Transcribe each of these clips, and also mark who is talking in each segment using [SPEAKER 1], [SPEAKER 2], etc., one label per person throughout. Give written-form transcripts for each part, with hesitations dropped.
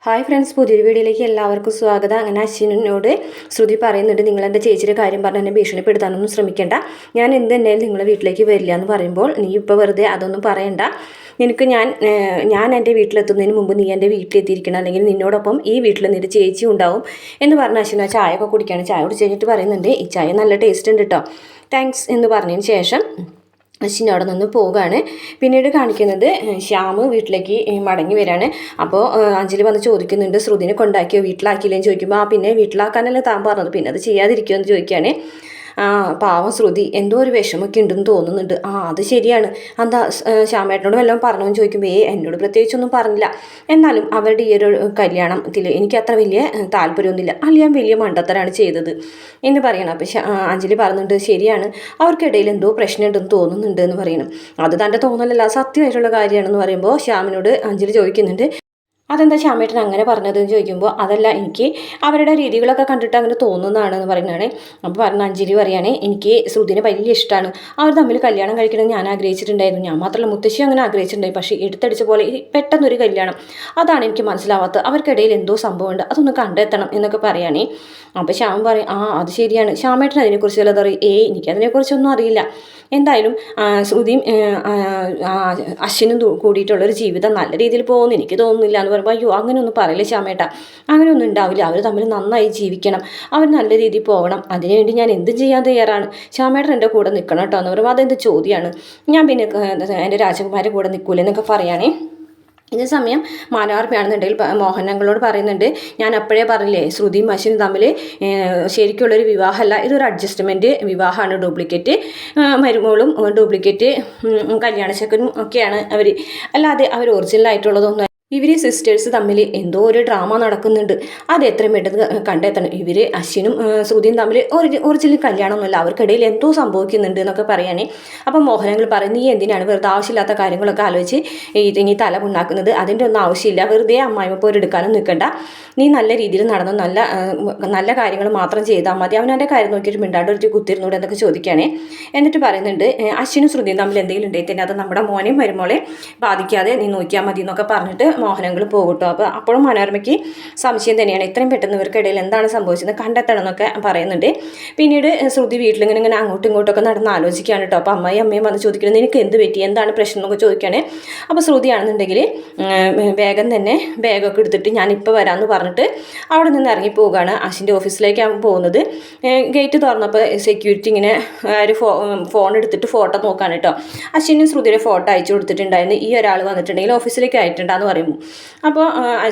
[SPEAKER 1] Hi friends, പുതിയൊരു വീഡിയോയിലേക്ക് എല്ലാവർക്കും സ്വാഗതം. അങ്ങനെ അശ്വിനോട് ശ്രുതി പറയുന്നുണ്ട്, നിങ്ങൾ എൻ്റെ ചേച്ചിയുടെ കാര്യം പറഞ്ഞ് എന്നെ ഭീഷണിപ്പെടുത്താനൊന്നും ശ്രമിക്കേണ്ട, ഞാൻ എന്ത് തന്നെയാലും നിങ്ങളെ വീട്ടിലേക്ക് വരില്ല എന്ന് പറയുമ്പോൾ, നീ ഇപ്പോൾ വെറുതെ അതൊന്നും പറയണ്ട, നിനക്ക് ഞാൻ എൻ്റെ വീട്ടിലെത്തുന്നതിന് മുമ്പ് നീ എൻ്റെ വീട്ടിലെത്തിയിരിക്കണം, അല്ലെങ്കിൽ നിന്നോടൊപ്പം ഈ വീട്ടിൽ നിന്റെ ചേച്ചി ഉണ്ടാവും എന്ന് പറഞ്ഞ അശ്വിന ചായ ഒക്കെ കുടിക്കുകയാണ്. ചായ കുടിച്ച് കഴിഞ്ഞിട്ട് പറയുന്നുണ്ട്, ഈ ചായ നല്ല ടേസ്റ്റ് ഉണ്ട് കേട്ടോ, താങ്ക്സ് എന്ന് പറഞ്ഞതിന് ശേഷം അശ്വിൻ അവിടെ നിന്ന് പോവുകയാണ്. പിന്നീട് കാണിക്കുന്നത് ശ്യാമ് വീട്ടിലേക്ക് മടങ്ങി വരികയാണ്. അപ്പോൾ അഞ്ജലി വന്ന് ചോദിക്കുന്നുണ്ട്, ശ്രുതിനെ കൊണ്ടാക്കിയോ, വീട്ടിലാക്കിയില്ലേന്ന് ചോദിക്കുമ്പോൾ പിന്നെ വീട്ടിലാക്കാനല്ലേ താൻ പറഞ്ഞത്, പിന്നെ അത് ചെയ്യാതിരിക്കുമോ എന്ന് ചോദിക്കുകയാണ്. പാവം ശ്രുതി എന്തോ ഒരു വിഷമൊക്കെ ഉണ്ടെന്ന് തോന്നുന്നുണ്ട്. അത് ശരിയാണ്, എന്താ ശ്യാമേട്ടനോട് വല്ലതും പറഞ്ഞോന്ന് ചോദിക്കുമ്പോൾ എന്നോട് പ്രത്യേകിച്ചൊന്നും പറഞ്ഞില്ല, എന്നാലും അവരുടെ ഈ ഒരു കല്യാണത്തിൽ എനിക്ക് അത്ര വലിയ താല്പര്യമൊന്നുമില്ല, അളിയാൻ വലിയ മണ്ടത്തരാണ് ചെയ്തത് എന്ന് പറയണം. അപ്പം അഞ്ജലി പറയുന്നുണ്ട്, ശരിയാണ്, അവർക്കിടയിൽ എന്തോ പ്രശ്നമുണ്ടെന്ന് തോന്നുന്നുണ്ട് എന്ന് പറയണം. അത് തൻ്റെ തോന്നലല്ല, സത്യമായിട്ടുള്ള കാര്യമാണെന്ന് പറയുമ്പോൾ ശ്യാമിനോട് അഞ്ജലി ചോദിക്കുന്നുണ്ട്, അതെന്താ ശ്യാമേട്ടൻ അങ്ങനെ പറഞ്ഞതെന്ന് ചോദിക്കുമ്പോൾ, അതല്ല, എനിക്ക് അവരുടെ രീതികളൊക്കെ കണ്ടിട്ട് അങ്ങനെ തോന്നുന്നതാണെന്ന് പറയുന്നതാണ്. അപ്പോൾ പറഞ്ഞ അഞ്ജലി പറയുകയാണെ, എനിക്ക് ശ്രുതിനെ വലിയ ഇഷ്ടമാണ്, അവർ തമ്മിൽ കല്യാണം കഴിക്കണമെന്ന് ഞാൻ ആഗ്രഹിച്ചിട്ടുണ്ടായിരുന്നു, ഞാൻ മാത്രമല്ല മുത്തശ്ശി അങ്ങനെ ആഗ്രഹിച്ചിട്ടുണ്ടായി, പക്ഷേ എടുത്തടിച്ച പോലെ പെട്ടെന്നൊരു കല്യാണം, അതാണ് എനിക്ക് മനസ്സിലാവാത്തത്, അവർക്കിടയിൽ എന്തോ സംഭവമുണ്ട്, അതൊന്ന് കണ്ടെത്തണം എന്നൊക്കെ പറയുകയാണെ. അപ്പോൾ ശ്യാം പറയും, അത് ശരിയാണ്, ശ്യാമേട്ടൻ അതിനെക്കുറിച്ച് വല്ലതും അറിയും? എനിക്കതിനെക്കുറിച്ചൊന്നും അറിയില്ല, എന്തായാലും ശ്രുതിയും അശ്വിനും കൂടിയിട്ടുള്ളൊരു ജീവിതം നല്ല രീതിയിൽ പോകുമെന്ന് എനിക്ക് തോന്നുന്നില്ല എന്ന് പറയുമ്പോൾ, അയ്യോ അങ്ങനെയൊന്നും പറയില്ല ശ്യാമേട്ട, അങ്ങനെയൊന്നും ഉണ്ടാവില്ല, അവർ തമ്മിൽ നന്നായി ജീവിക്കണം, അവർ നല്ല രീതിയിൽ പോകണം, അതിനുവേണ്ടി ഞാൻ എന്തും ചെയ്യാൻ തയ്യാറാണ്, ശ്യാമേട്ടൻ എൻ്റെ കൂടെ നിൽക്കണം കേട്ടോ എന്ന് പറയുമ്പോൾ, അതെന്ത് ചോദ്യമാണ്, ഞാൻ പിന്നെ എൻ്റെ രാജകുമാരുടെ കൂടെ നിൽക്കൂലെന്നൊക്കെ പറയുകയാണേ. ഇതേ സമയം മനോഹർമ്മയാണെന്നുണ്ടെങ്കിൽ മോഹനങ്ങളോട് പറയുന്നുണ്ട്, ഞാൻ അപ്പോഴേ പറഞ്ഞില്ലേ ശ്രുതിയും അശ്വിനും തമ്മിൽ ശരിക്കുള്ളൊരു വിവാഹമല്ല, ഇതൊരു അഡ്ജസ്റ്റ്മെൻറ്റ് വിവാഹമാണ്, ഡ്യൂപ്ലിക്കേറ്റ് മരുമോളും ഡ്യൂപ്ലിക്കേറ്റ് കല്യാണച്ചക്കനും ഒക്കെയാണ് അവർ, അല്ലാതെ അവർ ഒറിജിനലായിട്ടുള്ളതൊന്നും. ഇവർ സിസ്റ്റേഴ്സ് തമ്മിൽ എന്തോ ഒരു ഡ്രാമ നടക്കുന്നുണ്ട്, അത് എത്രയും പെട്ടെന്ന് കണ്ടെത്തണം, ഇവർ അശ്വിനും ശ്രുതിയും തമ്മിൽ ഒറിജിനൽ കല്യാണമൊന്നുമില്ല, അവർക്കിടയിൽ എന്തോ സംഭവിക്കുന്നുണ്ട് എന്നൊക്കെ പറയുകയാണെ. അപ്പം മോഹനങ്ങൾ പറയും, നീ എന്തിനാണ് വെറുതെ ആവശ്യമില്ലാത്ത കാര്യങ്ങളൊക്കെ ആലോചിച്ച് നീ തല പുണ്ണാക്കുന്നത്, അതിൻ്റെ ഒന്നും ആവശ്യമില്ല, വെറുതെ അമ്മായിമ്മ പോരെടുക്കാനും നിൽക്കണ്ട, നീ നല്ല രീതിയിൽ നടന്നു നല്ല കാര്യങ്ങൾ മാത്രം ചെയ്താൽ മതി, അവനവൻ്റെ കാര്യം നോക്കിയിട്ട് മിണ്ടാണ്ട് ഒരു കുത്തിരുന്നൂടെ എന്നൊക്കെ ചോദിക്കുകയാണെ. എന്നിട്ട് പറയുന്നുണ്ട്, അശ്വിനും ശ്രുതിയും തമ്മിൽ എന്തെങ്കിലും ഉണ്ടെങ്കിൽ തന്നെ അത് നമ്മുടെ മോനെയും മരുമോളെ ബാധിക്കാതെ നീ നോക്കിയാൽ മതി എന്നൊക്കെ പറഞ്ഞിട്ട് മോഹനങ്ങൾ പോകട്ടോ. അപ്പോൾ അപ്പോഴും മനോരമയ്ക്ക് സംശയം തന്നെയാണ്, ഇത്രയും പെട്ടെന്ന് ഇവർക്കിടയിൽ എന്താണ് സംഭവിച്ചത് കണ്ടെത്തണം എന്നൊക്കെ പറയുന്നുണ്ട്. പിന്നീട് ശ്രുതി വീട്ടിലിങ്ങനെ അങ്ങോട്ടും ഇങ്ങോട്ടൊക്കെ നടന്ന് ആലോചിക്കുകയാണ് കേട്ടോ. അപ്പോൾ അമ്മയും വന്ന് ചോദിക്കുന്നത്, നിനക്ക് എന്ത് പറ്റി, എന്താണ് പ്രശ്നം എന്നൊക്കെ ചോദിക്കുകയാണ്. അപ്പോൾ ശ്രുതിയാണെന്നുണ്ടെങ്കിൽ വേഗം തന്നെ ബാഗൊക്കെ എടുത്തിട്ട് ഞാനിപ്പോൾ വരാമെന്ന് പറഞ്ഞിട്ട് അവിടെ നിന്ന് ഇറങ്ങി പോവുകയാണ്. അശ്വിൻ്റെ ഓഫീസിലേക്കാണ് പോകുന്നത്. ഗേറ്റ് തുറന്നപ്പോൾ സെക്യൂരിറ്റി ഇങ്ങനെ ഒരു ഫോൺ എടുത്തിട്ട് ഫോട്ടോ നോക്കുകയാണ് കേട്ടോ. അശ്വിനും ശ്രുതിയുടെ ഫോട്ടോ അയച്ചു കൊടുത്തിട്ടുണ്ടായിരുന്നു, ഈ ഒരാൾ വന്നിട്ടുണ്ടെങ്കിൽ ഓഫീസിലേക്ക് ആയിട്ടുണ്ടാന്ന് പറയുമ്പോൾ. അപ്പോൾ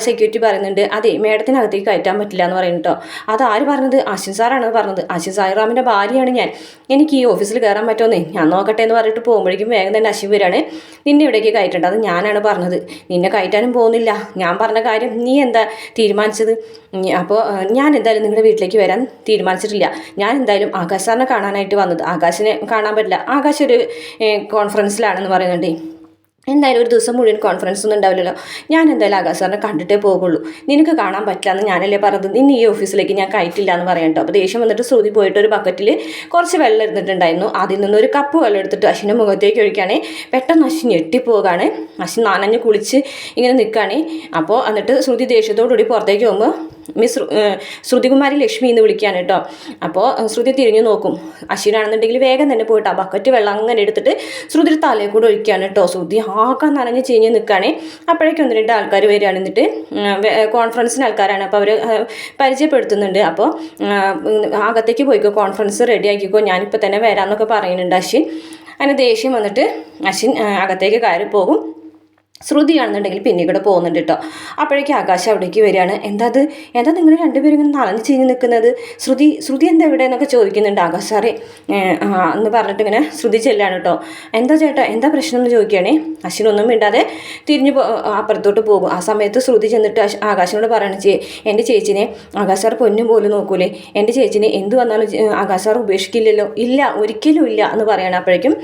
[SPEAKER 1] സെക്യൂരിറ്റി പറയുന്നുണ്ട്, അതെ മേഡത്തിനകത്തേക്ക് കയറ്റാൻ പറ്റില്ല എന്ന് പറയുന്നു കേട്ടോ. അത് ആര് പറഞ്ഞത്? അശ്വിൻ സാറാണ് പറഞ്ഞത്, അശ്വിൻ സായിറാമിൻ്റെ ഭാര്യയാണ് ഞാൻ, എനിക്ക് ഈ ഓഫീസിൽ കയറാൻ പറ്റുമെന്നേ, ഞാൻ നോക്കട്ടെ എന്ന് പറഞ്ഞിട്ട് പോകുമ്പോഴേക്കും വേഗം തന്നെ അശ്വിൻ വരാണ്, നിന്നെ ഇവിടേക്ക് കയറ്റേണ്ട, അത് ഞാനാണ് പറഞ്ഞത്, നിന്നെ കയറ്റാനും പോകുന്നില്ല, ഞാൻ പറഞ്ഞ കാര്യം നീ എന്താ തീരുമാനിച്ചത്? അപ്പോൾ ഞാൻ എന്തായാലും നിങ്ങളുടെ വീട്ടിലേക്ക് വരാൻ തീരുമാനിച്ചിട്ടില്ല, ഞാൻ എന്തായാലും ആകാശ് സാറിനെ കാണാനായിട്ട് വന്നത്, ആകാശിനെ കാണാൻ പറ്റില്ല, ആകാശ് ഒരു കോൺഫറൻസിലാണെന്ന് പറയുന്നുണ്ട്, എന്തായാലും ഒരു ദിവസം മുഴുവൻ കോൺഫറൻസ് ഒന്നും ഉണ്ടാവില്ലല്ലോ, ഞാൻ എന്തായാലും ആകാശ് സാറിനെ കണ്ടിട്ടേ പോകുള്ളൂ, നിനക്ക് കാണാൻ പറ്റില്ല എന്ന് ഞാനല്ലേ പറഞ്ഞത്, നിന്നെ ഈ ഓഫീസിലേക്ക് ഞാൻ കയറ്റില്ല എന്ന് പറയാം കേട്ടോ. അപ്പോൾ ദേഷ്യം വന്നിട്ട് ശ്രുതി പോയിട്ട് ഒരു ബക്കറ്റിൽ കുറച്ച് വെള്ളം എടുത്തിട്ടുണ്ടായിരുന്നു, അതിൽ നിന്നൊരു കപ്പ് വെള്ളം എടുത്തിട്ട് അശ്വിൻ്റെ മുഖത്തേക്ക് ഒഴിക്കുകയാണ്. പെട്ടെന്ന് അശ്വിൻ ഞെട്ടിപ്പോവുകയാണ്, അശ്വിൻ നനഞ്ഞ് കുളിച്ച് ഇങ്ങനെ നിൽക്കുകയാണ്. അപ്പോൾ എന്നിട്ട് ശ്രുതി ദേഷ്യത്തോടുകൂടി പുറത്തേക്ക് പോകുമ്പോൾ ശ്രുതികുമാരി ലക്ഷ്മി എന്ന് വിളിക്കുകയാണ് കേട്ടോ. അപ്പോൾ ശ്രുതി തിരിഞ്ഞു നോക്കും, അശ്വിനാണെന്നുണ്ടെങ്കിൽ വേഗം തന്നെ പോയിട്ട് ആ ബക്കറ്റ് വെള്ളം അങ്ങനെ എടുത്തിട്ട് ശ്രുതി തലയിൽ കൂടെ ഒഴിക്കുകയാണ് കേട്ടോ. ശ്രുതി ആകെ നനഞ്ഞ് ചീഞ്ഞ് നിൽക്കുകയാണ്. അപ്പോഴേക്കും 1-2 ആൾക്കാർ വരികയാണ്, എന്നിട്ട് കോൺഫറൻസിന് ആൾക്കാരാണ്, അപ്പോൾ അവർ പരിചയപ്പെടുത്തുന്നുണ്ട്. അപ്പോൾ അകത്തേക്ക് പോയിക്കോ, കോൺഫറൻസ് റെഡി ആക്കിക്കോ, ഞാനിപ്പോൾ തന്നെ വരാമെന്നൊക്കെ പറയുന്നുണ്ട് അശ്വിൻ. അതിന് ദേഷ്യം വന്നിട്ട് അശ്വിൻ അകത്തേക്ക് കയറി പോകും. ശ്രുതിയാണെന്നുണ്ടെങ്കിൽ പിന്നെ കൂടെ പോകുന്നുണ്ട് കേട്ടോ. അപ്പോഴേക്കും ആകാശം അവിടേക്ക് വരികയാണ്. എന്താ നിങ്ങൾ രണ്ടുപേരും ഇങ്ങനെ നനഞ്ഞ് ചീഞ്ഞ് നിൽക്കുന്നത്, ശ്രുതി എന്താ ഇവിടെ എന്നൊക്കെ ചോദിക്കുന്നുണ്ട്. ആകാശ് സാറേ എന്ന് പറഞ്ഞിട്ട് ഇങ്ങനെ ശ്രുതി ചെല്ലാണ് കേട്ടോ. എന്താ ചേട്ടാ, എന്താ പ്രശ്നം എന്ന് ചോദിക്കുകയാണേ. അശ്വിനൊന്നും മിണ്ടാതെ തിരിഞ്ഞ് അപ്പുറത്തോട്ട് പോകും. ആ സമയത്ത് ശ്രുതി ചെന്നിട്ട് ആകാശിനോട് പറയണം, എൻ്റെ ചേച്ചിനെ ആകാശ് സാർ പൊന്നും പോലും നോക്കൂലേ, എൻ്റെ ചേച്ചിനെ എന്ത് വന്നാലും ആകാശ് സാർ ഉപേക്ഷിക്കില്ലല്ലോ, ഇല്ല ഒരിക്കലും ഇല്ല എന്ന് പറയണം. അപ്പോഴേക്കും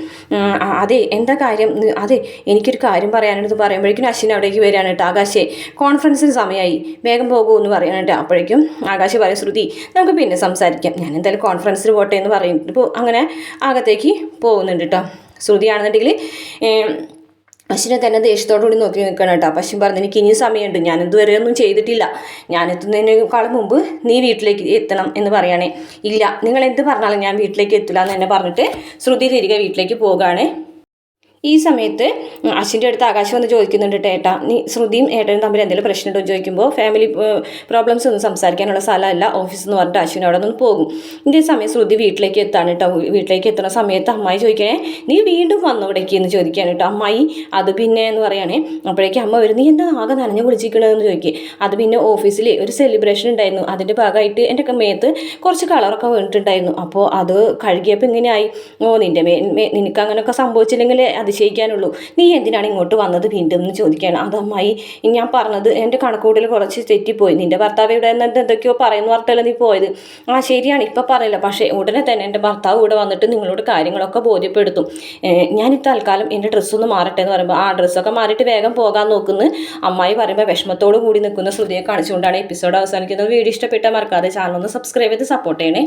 [SPEAKER 1] അതെ എന്താ കാര്യം, അതെ എനിക്കൊരു കാര്യം പറയാനുള്ളത് പറയുമ്പോഴേക്കും അശ്വിൻ അവിടേക്ക് വരികയാണ് കേട്ടോ. ആകാശേ കോൺഫറൻസിന് സമയമായി, വേഗം പോകുമെന്ന് പറയാനായിട്ട്. അപ്പോഴേക്കും ആകാശ് പറയും, ശ്രുതി നമുക്ക് പിന്നെ സംസാരിക്കാം, ഞാൻ എന്തായാലും കോൺഫറൻസിന് പോട്ടെ എന്ന് പറയും. ഇപ്പോൾ അങ്ങനെ അകത്തേക്ക് പോകുന്നുണ്ട് കേട്ടോ. ശ്രുതിയാണെന്നുണ്ടെങ്കിൽ അശ്വിനെ തന്നെ ദേഷ്യത്തോടുകൂടി നോക്കി നിൽക്കണം കേട്ടോ. അപ്പം അശ്വിൻ പറഞ്ഞു എനിക്ക് ഇനിയും സമയമുണ്ട്, ഞാൻ ഇതുവരെ ഒന്നും ചെയ്തിട്ടില്ല, ഞാൻ എത്തുന്നതിനേക്കാളും മുമ്പ് നീ വീട്ടിലേക്ക് എത്തണം എന്ന് പറയുകയാണേ. ഇല്ല, നിങ്ങൾ എന്ത് പറഞ്ഞാലും ഞാൻ വീട്ടിലേക്ക് എത്തില്ല എന്ന് തന്നെ പറഞ്ഞിട്ട് ശ്രുതി തിരികെ വീട്ടിലേക്ക് പോകുകയാണ്. ഈ സമയത്ത് അശ്വിൻ്റെ അടുത്ത് ആകാശ് വന്ന് ചോദിക്കുന്നുണ്ട്, ഏട്ടാ നീ ശ്രുതിയും ഏട്ടനും തമ്മിൽ എന്തെങ്കിലും പ്രശ്നമുണ്ടോ എന്ന് ചോദിക്കുമ്പോൾ ഫാമിലി പ്രോബ്ലംസ് ഒന്നും സംസാരിക്കാനുള്ള സ്ഥലമല്ല ഓഫീസ് എന്ന് പറഞ്ഞിട്ട് അശ്വിൻ അവിടെ നിന്ന് പോകും. ഇതേ സമയം ശ്രുതി വീട്ടിലേക്ക് എത്താണ് കേട്ടോ. വീട്ടിലേക്ക് എത്തുന്ന സമയത്ത് അമ്മായി ചോദിക്കണേ നീ വീണ്ടും വന്നു ഇവിടേക്ക് എന്ന് ചോദിക്കുകയാണ് കേട്ടോ. അമ്മായി അത് പിന്നെ എന്ന് പറയുകയാണേ. അപ്പോഴേക്കും അമ്മ വരും, നീ എന്താ ആകെ നനഞ്ഞ് വിളിച്ചിരിക്കണതെന്ന് ചോദിക്കുക. അത് പിന്നെ ഓഫീസിൽ ഒരു സെലിബ്രേഷൻ ഉണ്ടായിരുന്നു, അതിൻ്റെ ഭാഗമായിട്ട് എൻ്റെ മേത്ത് കുറച്ച് കളറൊക്കെ വീണിട്ടുണ്ടായിരുന്നു, അപ്പോൾ അത് കഴുകിയപ്പോൾ ഇങ്ങനെയായി. നിൻ്റെ നിനക്ക് അങ്ങനെയൊക്കെ സംഭവിച്ചില്ലെങ്കിൽ അതിശയിക്കാനുള്ളൂ, നീ എന്തിനാണ് ഇങ്ങോട്ട് വന്നത് വീണ്ടും എന്ന് ചോദിക്കുകയാണ്. അതമ്മായി ഞാൻ പറഞ്ഞത് എൻ്റെ കണക്കൂടൽ കുറച്ച് തെറ്റിപ്പോയി, നിൻ്റെ ഭർത്താവ് ഇവിടെ നിന്നിട്ട് എന്തൊക്കെയോ പറയുന്നു പറഞ്ഞിട്ടല്ല നീ പോയത്. ശരിയാണ് ഇപ്പം പറയില്ല, പക്ഷേ ഉടനെ തന്നെ എൻ്റെ ഭർത്താവ് ഇവിടെ വന്നിട്ട് നിങ്ങളോട് കാര്യങ്ങളൊക്കെ ബോധ്യപ്പെടുത്തും. ഞാൻ തൽക്കാലം എൻ്റെ ഡ്രസ്സൊന്ന് മാറട്ടെ എന്ന് പറയുമ്പോൾ ഡ്രസ്സൊക്കെ മാറിയിട്ട് വേഗം പോകാൻ നോക്കുന്നു അമ്മായി പറയുമ്പോൾ വിഷമത്തോട് കൂടി നിൽക്കുന്ന ശ്രുതിയെ കാണിച്ചുകൊണ്ടാണ് എപ്പിസോഡ് അവസാനിക്കുന്നത്. വീഡിയോ ഇഷ്ടപ്പെട്ടാൽ മറക്കാതെ ചാനൽ ഒന്ന് സബ്സ്ക്രൈബ് ചെയ്ത് സപ്പോർട്ട് ചെയ്യണേ.